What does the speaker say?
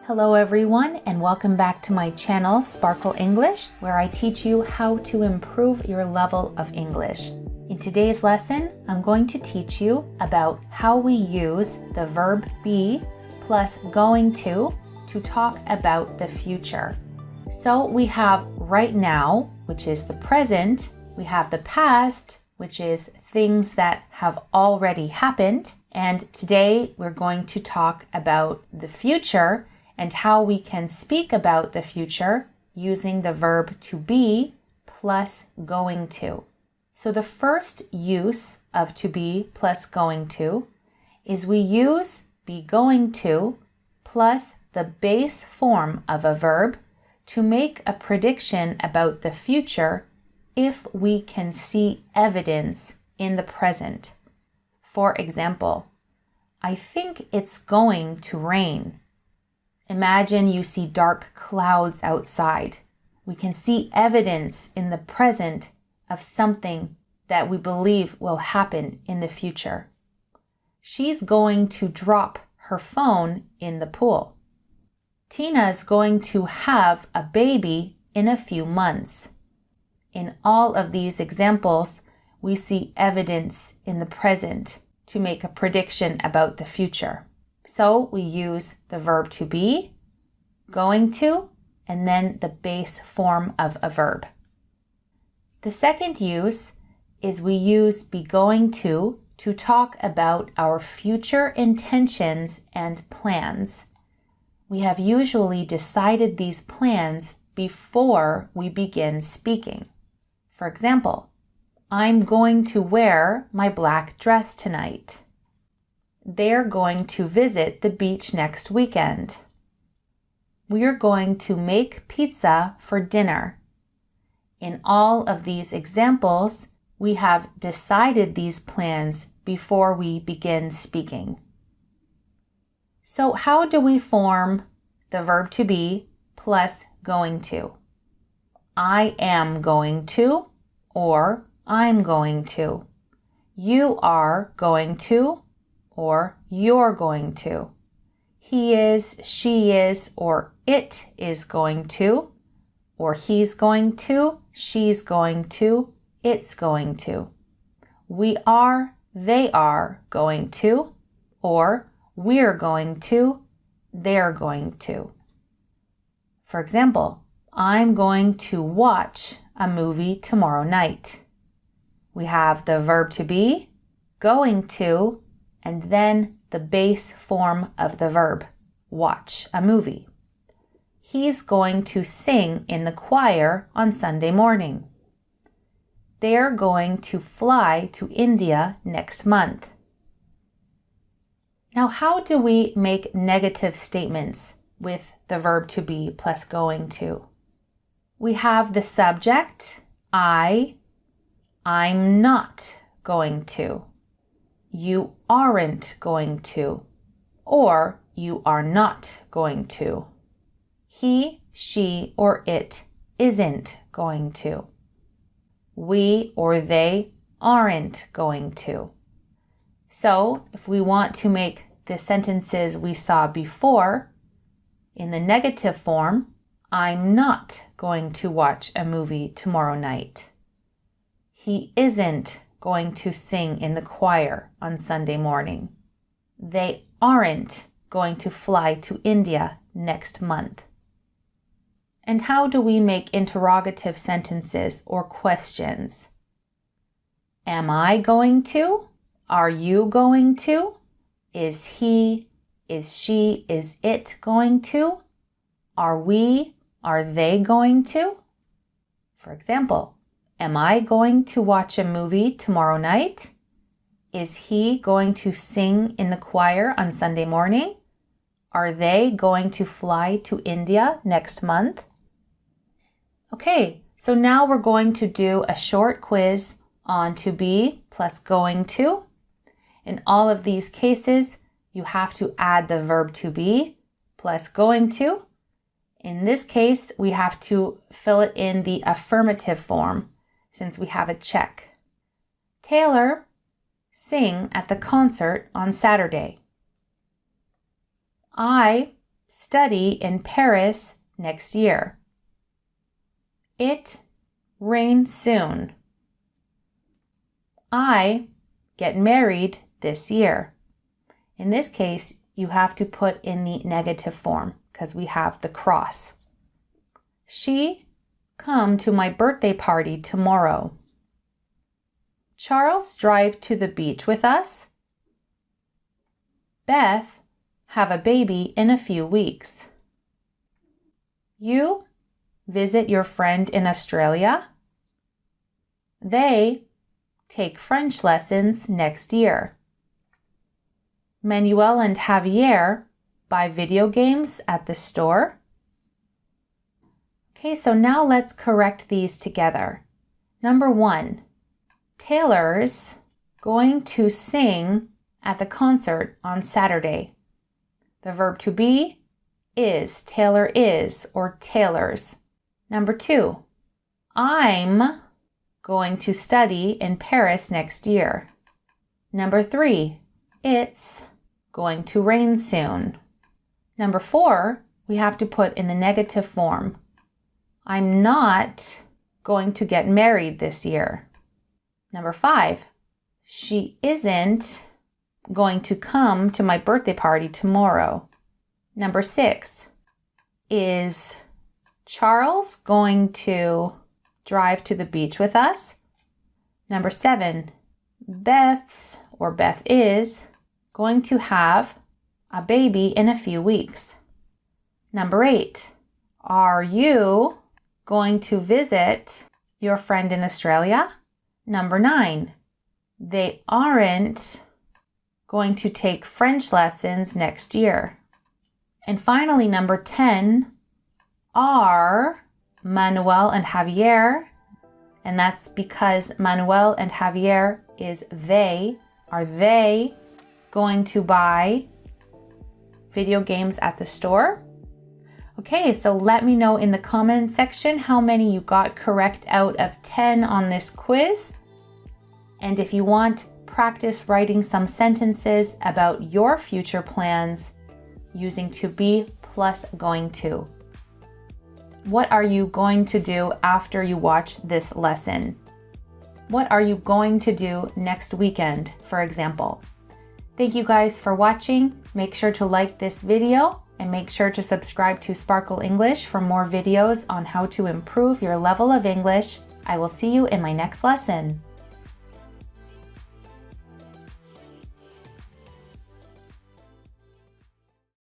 Hello everyone, and welcome back to my channel, Sparkle English, where I teach you how to improve your level of English. In today's lesson, I'm going to teach you about how we use the verb be plus going to talk about the future. So we have right now, which is the present, we have the past, which is things that have already happened, and today we're going to talk about the future and how we can speak about the future using the verb to be plus going to. So the first use of to be plus going to is we use be going to plus the base form of a verb to make a prediction about the future if we can see evidence in the present. For example, I think it's going to rain. Imagine you see dark clouds outside. We can see evidence in the present of something that we believe will happen in the future. She's going to drop her phone in the pool. Tina's going to have a baby in a few months. In all of these examples, we see evidence in the present to make a prediction about the future. So we use the verb to be, going to, and then the base form of a verb. The second use is we use be going to talk about our future intentions and plans. We have usually decided these plans before we begin speaking. For example, I'm going to wear my black dress tonight. They're going to visit the beach next weekend. We're going to make pizza for dinner. In all of these examples, we have decided these plans before we begin speaking. So how do we form the verb to be plus going to? I am going to, or I'm going to. You are going to, or you're going to. He is, she is, or it is going to, or he's going to, she's going to, it's going to. We are, they are going to, or we're going to, they're going to. For example, I'm going to watch a movie tomorrow night. We have the verb to be, going to, and then the base form of the verb, watch a movie. He's going to sing in the choir on Sunday morning. They're going to fly to India next month. Now, how do we make negative statements with the verb to be plus going to? We have the subject, I'm not going to. You aren't going to, or you are not going to. He, she, or it isn't going to. We or they aren't going to. So if we want to make the sentences we saw before in the negative form, I'm not going to watch a movie tomorrow night. He isn't going to sing in the choir on Sunday morning. They aren't going to fly to India next month. And how do we make interrogative sentences or questions? Am I going to? Are you going to? Is he, is she, is it going to? Are we, are they going to? For example, am I going to watch a movie tomorrow night? Is he going to sing in the choir on Sunday morning? Are they going to fly to India next month? Okay, so now we're going to do a short quiz on to be plus going to. In all of these cases, you have to add the verb to be plus going to. In this case, we have to fill it in the affirmative form since we have a check. Taylor, sing at the concert on Saturday. I study in Paris next year. It rains soon. I get married this year. In this case, you have to put in the negative form because we have the cross. She come to my birthday party tomorrow. Charles drive to the beach with us. Beth have a baby in a few weeks. You visit your friend in Australia. They take French lessons next year. Manuel and Javier buy video games at the store. Okay, so now let's correct these together. Number 1, Taylor's going to sing at the concert on Saturday. The verb to be is, Taylor is, or Taylor's. Number 2, I'm going to study in Paris next year. Number 3, it's going to rain soon. Number 4, we have to put in the negative form. I'm not going to get married this year. Number 5, she isn't going to come to my birthday party tomorrow. Number 6, is Charles going to drive to the beach with us? Number 7, Beth is going to have a baby in a few weeks. Number 8, are you going to visit your friend in Australia? Number 9, they aren't going to take French lessons next year. And finally, number 10, are Manuel and Javier, and that's because Manuel and Javier is they. Are they going to buy video games at the store? Okay, so let me know in the comment section how many you got correct out of 10 on this quiz. And if you want practice writing some sentences about your future plans using to be plus going to. What are you going to do after you watch this lesson? What are you going to do next weekend, for example? Thank you guys for watching. Make sure to like this video and make sure to subscribe to Sparkle English for more videos on how to improve your level of English. I will see you in my next lesson.